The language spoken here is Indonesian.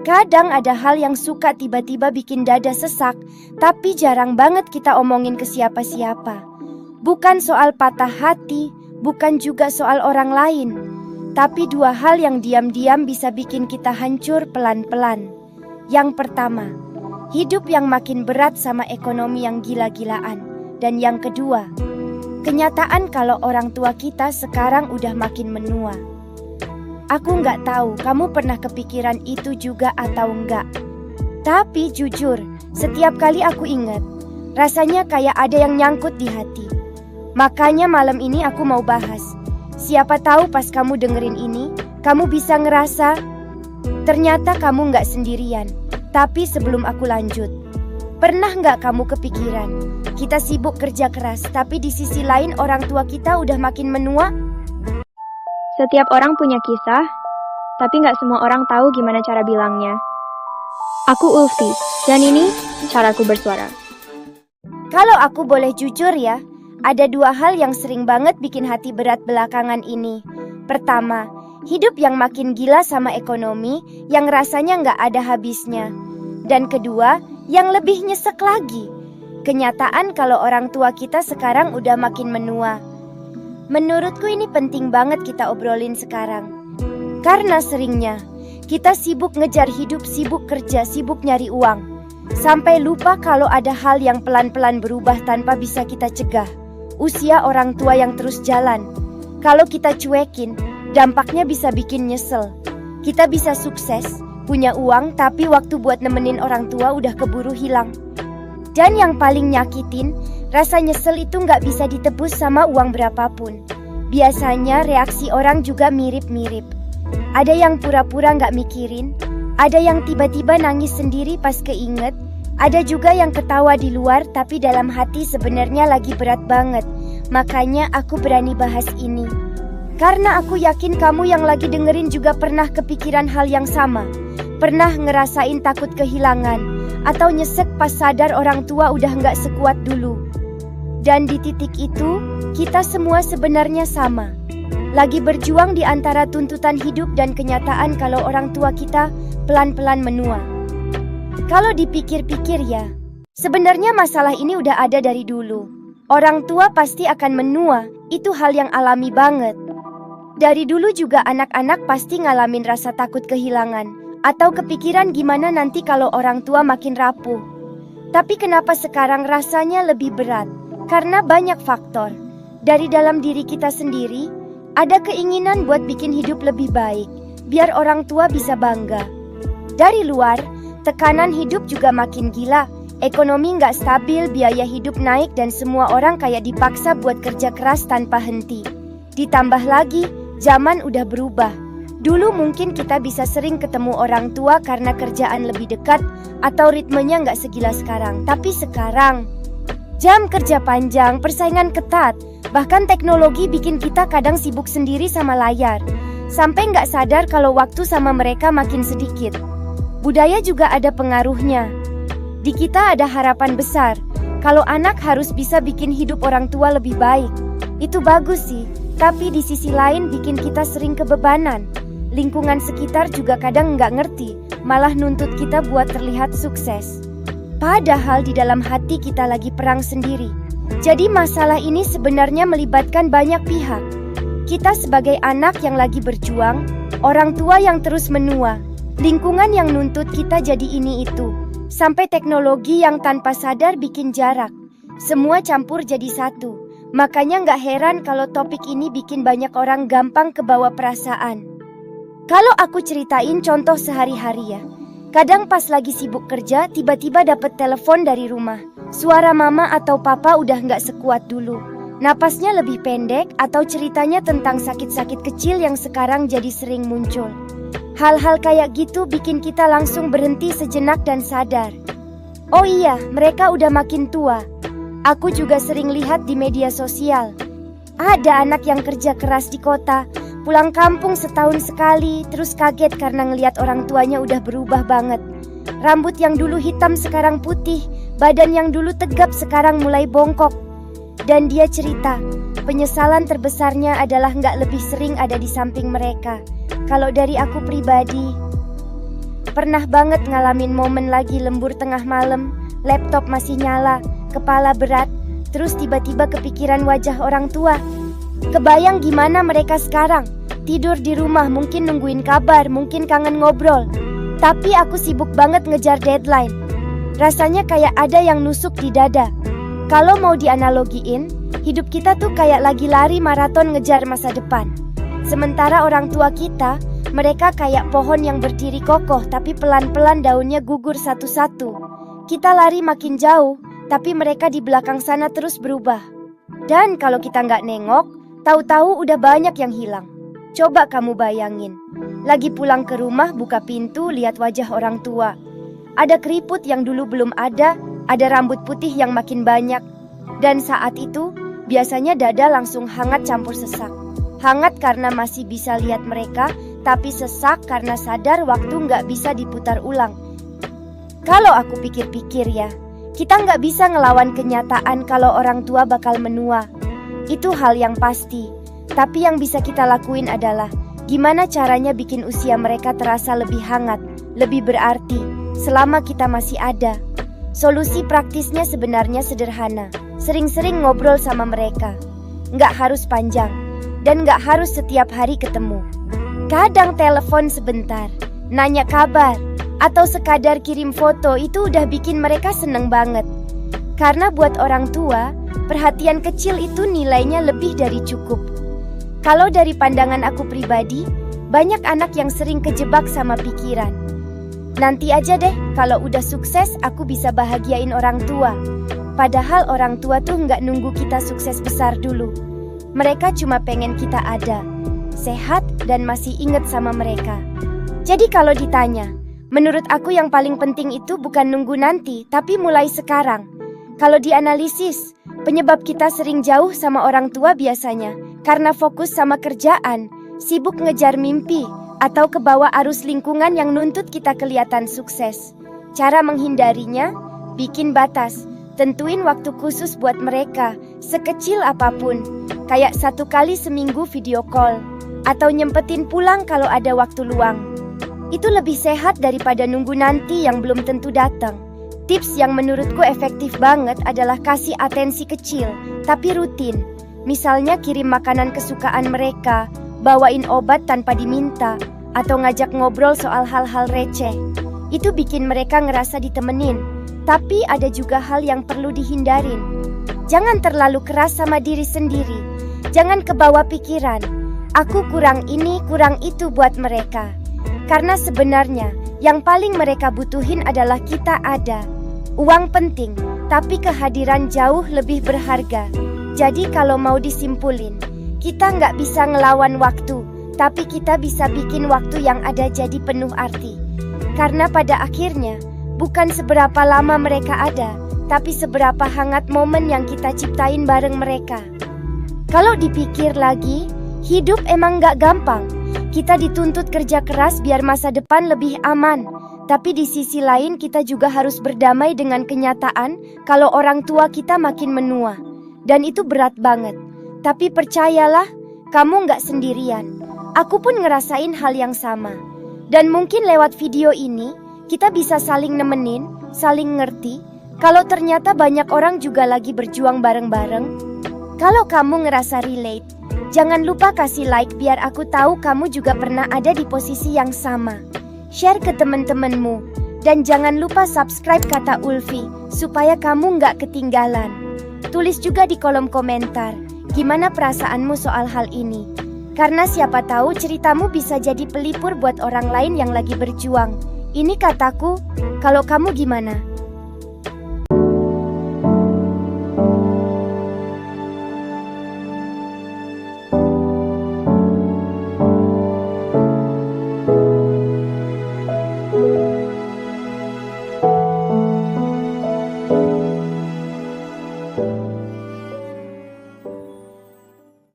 Kadang ada hal yang suka tiba-tiba bikin dada sesak, tapi jarang banget kita omongin ke siapa-siapa. Bukan soal patah hati, bukan juga soal orang lain, tapi dua hal yang diam-diam bisa bikin kita hancur pelan-pelan. Yang pertama, hidup yang makin berat sama ekonomi yang gila-gilaan. Dan yang kedua, kenyataan kalau orang tua kita sekarang udah makin menua. Aku nggak tahu kamu pernah kepikiran itu juga atau enggak. Tapi jujur, setiap kali aku ingat, rasanya kayak ada yang nyangkut di hati. Makanya malam ini aku mau bahas. Siapa tahu pas kamu dengerin ini, kamu bisa ngerasa ternyata kamu nggak sendirian. Tapi sebelum aku lanjut, pernah nggak kamu kepikiran, kita sibuk kerja keras, tapi di sisi lain orang tua kita udah makin menua? Setiap orang punya kisah, tapi nggak semua orang tahu gimana cara bilangnya. Aku Ulfi, dan ini caraku bersuara. Kalau aku boleh jujur ya, ada dua hal yang sering banget bikin hati berat belakangan ini. Pertama, hidup yang makin gila sama ekonomi yang rasanya nggak ada habisnya. Dan kedua, yang lebih nyesek lagi, kenyataan kalau orang tua kita sekarang udah makin menua. Menurutku ini penting banget kita obrolin sekarang. Karena seringnya kita sibuk ngejar hidup, sibuk kerja, sibuk nyari uang, sampai lupa kalau ada hal yang pelan-pelan berubah tanpa bisa kita cegah. Usia orang tua yang terus jalan. Kalau kita cuekin, dampaknya bisa bikin nyesel. Kita bisa sukses, punya uang, tapi waktu buat nemenin orang tua udah keburu hilang. Dan yang paling nyakitin, rasa nyesel itu nggak bisa ditebus sama uang berapapun. Biasanya reaksi orang juga mirip-mirip. Ada yang pura-pura nggak mikirin, ada yang tiba-tiba nangis sendiri pas keinget, ada juga yang ketawa di luar tapi dalam hati sebenarnya lagi berat banget. Makanya aku berani bahas ini. Karena aku yakin kamu yang lagi dengerin juga pernah kepikiran hal yang sama. Pernah ngerasain takut kehilangan, atau nyesek pas sadar orang tua udah nggak sekuat dulu. Dan di titik itu, kita semua sebenarnya sama. Lagi berjuang di antara tuntutan hidup dan kenyataan kalau orang tua kita pelan-pelan menua. Kalau dipikir-pikir ya, sebenarnya masalah ini udah ada dari dulu. Orang tua pasti akan menua, itu hal yang alami banget. Dari dulu juga anak-anak pasti ngalamin rasa takut kehilangan, atau kepikiran gimana nanti kalau orang tua makin rapuh. Tapi kenapa sekarang rasanya lebih berat? Karena banyak faktor. Dari dalam diri kita sendiri, ada keinginan buat bikin hidup lebih baik, biar orang tua bisa bangga. Dari luar, tekanan hidup juga makin gila. Ekonomi nggak stabil, biaya hidup naik, dan semua orang kayak dipaksa buat kerja keras tanpa henti. Ditambah lagi, zaman udah berubah. Dulu mungkin kita bisa sering ketemu orang tua karena kerjaan lebih dekat atau ritmenya nggak segila sekarang. Tapi sekarang, jam kerja panjang, persaingan ketat, bahkan teknologi bikin kita kadang sibuk sendiri sama layar. Sampai nggak sadar kalau waktu sama mereka makin sedikit. Budaya juga ada pengaruhnya. Di kita ada harapan besar, kalau anak harus bisa bikin hidup orang tua lebih baik. Itu bagus sih, tapi di sisi lain bikin kita sering kebebanan. Lingkungan sekitar juga kadang nggak ngerti, malah nuntut kita buat terlihat sukses. Padahal di dalam hati kita lagi perang sendiri. Jadi masalah ini sebenarnya melibatkan banyak pihak. Kita sebagai anak yang lagi berjuang, orang tua yang terus menua, lingkungan yang nuntut kita jadi ini itu, sampai teknologi yang tanpa sadar bikin jarak. Semua campur jadi satu. Makanya nggak heran kalau topik ini bikin banyak orang gampang kebawa perasaan. Kalau aku ceritain contoh sehari-hari ya, kadang pas lagi sibuk kerja, tiba-tiba dapet telepon dari rumah. Suara mama atau papa udah nggak sekuat dulu. Napasnya lebih pendek atau ceritanya tentang sakit-sakit kecil yang sekarang jadi sering muncul. Hal-hal kayak gitu bikin kita langsung berhenti sejenak dan sadar. Oh iya, mereka udah makin tua. Aku juga sering lihat di media sosial. Ada anak yang kerja keras di kota, pulang kampung setahun sekali, terus kaget karena ngelihat orang tuanya udah berubah banget. Rambut yang dulu hitam sekarang putih, badan yang dulu tegap sekarang mulai bongkok. Dan dia cerita, penyesalan terbesarnya adalah nggak lebih sering ada di samping mereka. Kalau dari aku pribadi, Pernah banget ngalamin momen lagi lembur tengah malam, laptop masih nyala, kepala berat, terus tiba-tiba kepikiran wajah orang tua. Kebayang gimana mereka sekarang, tidur di rumah, mungkin nungguin kabar, mungkin kangen ngobrol. Tapi aku sibuk banget ngejar deadline. Rasanya kayak ada yang nusuk di dada. Kalau mau dianalogiin, hidup kita tuh kayak lagi lari maraton ngejar masa depan. Sementara orang tua kita, mereka kayak pohon yang berdiri kokoh tapi pelan-pelan daunnya gugur satu-satu. Kita lari makin jauh, tapi mereka di belakang sana terus berubah. Dan kalau kita nggak nengok, tahu-tahu udah banyak yang hilang. Coba kamu bayangin, lagi pulang ke rumah, buka pintu, lihat wajah orang tua. Ada keriput yang dulu belum ada rambut putih yang makin banyak. Dan saat itu, biasanya dada langsung hangat campur sesak. Hangat karena masih bisa lihat mereka, tapi sesak karena sadar waktu nggak bisa diputar ulang. Kalau aku pikir-pikir ya, kita nggak bisa ngelawan kenyataan kalau orang tua bakal menua. Itu hal yang pasti. Tapi yang bisa kita lakuin adalah gimana caranya bikin usia mereka terasa lebih hangat, lebih berarti, selama kita masih ada. Solusi praktisnya sebenarnya sederhana. Sering-sering ngobrol sama mereka. Nggak harus panjang, dan nggak harus setiap hari ketemu. Kadang telepon sebentar, nanya kabar, atau sekadar kirim foto itu udah bikin mereka seneng banget. Karena buat orang tua, perhatian kecil itu nilainya lebih dari cukup. Kalau dari pandangan aku pribadi, banyak anak yang sering kejebak sama pikiran. Nanti aja deh, kalau udah sukses aku bisa bahagiain orang tua. Padahal orang tua tuh nggak nunggu kita sukses besar dulu. Mereka cuma pengen kita ada, sehat, dan masih inget sama mereka. Jadi kalau ditanya, menurut aku yang paling penting itu bukan nunggu nanti, tapi mulai sekarang. Kalau dianalisis, penyebab kita sering jauh sama orang tua biasanya karena fokus sama kerjaan, sibuk ngejar mimpi, atau kebawa arus lingkungan yang nuntut kita kelihatan sukses. Cara menghindarinya, bikin batas, tentuin waktu khusus buat mereka, sekecil apapun. Kayak 1 kali seminggu video call, atau nyempetin pulang kalau ada waktu luang. Itu lebih sehat daripada nunggu nanti yang belum tentu datang. Tips yang menurutku efektif banget adalah kasih atensi kecil, tapi rutin. Misalnya kirim makanan kesukaan mereka, bawain obat tanpa diminta, atau ngajak ngobrol soal hal-hal receh. Itu bikin mereka ngerasa ditemenin. Tapi ada juga hal yang perlu dihindarin. Jangan terlalu keras sama diri sendiri. Jangan kebawa pikiran, aku kurang ini, kurang itu buat mereka. Karena sebenarnya, yang paling mereka butuhin adalah kita ada. Uang penting, tapi kehadiran jauh lebih berharga. Jadi kalau mau disimpulin, kita nggak bisa ngelawan waktu, tapi kita bisa bikin waktu yang ada jadi penuh arti. Karena pada akhirnya, bukan seberapa lama mereka ada, tapi seberapa hangat momen yang kita ciptain bareng mereka. Kalau dipikir lagi, hidup emang gak gampang. Kita dituntut kerja keras biar masa depan lebih aman. Tapi di sisi lain kita juga harus berdamai dengan kenyataan kalau orang tua kita makin menua. Dan itu berat banget. Tapi percayalah, kamu gak sendirian. Aku pun ngerasain hal yang sama. Dan mungkin lewat video ini, kita bisa saling nemenin, saling ngerti. Kalau ternyata banyak orang juga lagi berjuang bareng-bareng. Kalau kamu ngerasa relate, jangan lupa kasih like biar aku tahu kamu juga pernah ada di posisi yang sama. Share ke temen-temenmu, dan jangan lupa subscribe kata Ulfi, supaya kamu nggak ketinggalan. Tulis juga di kolom komentar, gimana perasaanmu soal hal ini. Karena siapa tahu ceritamu bisa jadi pelipur buat orang lain yang lagi berjuang. Ini kataku, kalau kamu gimana?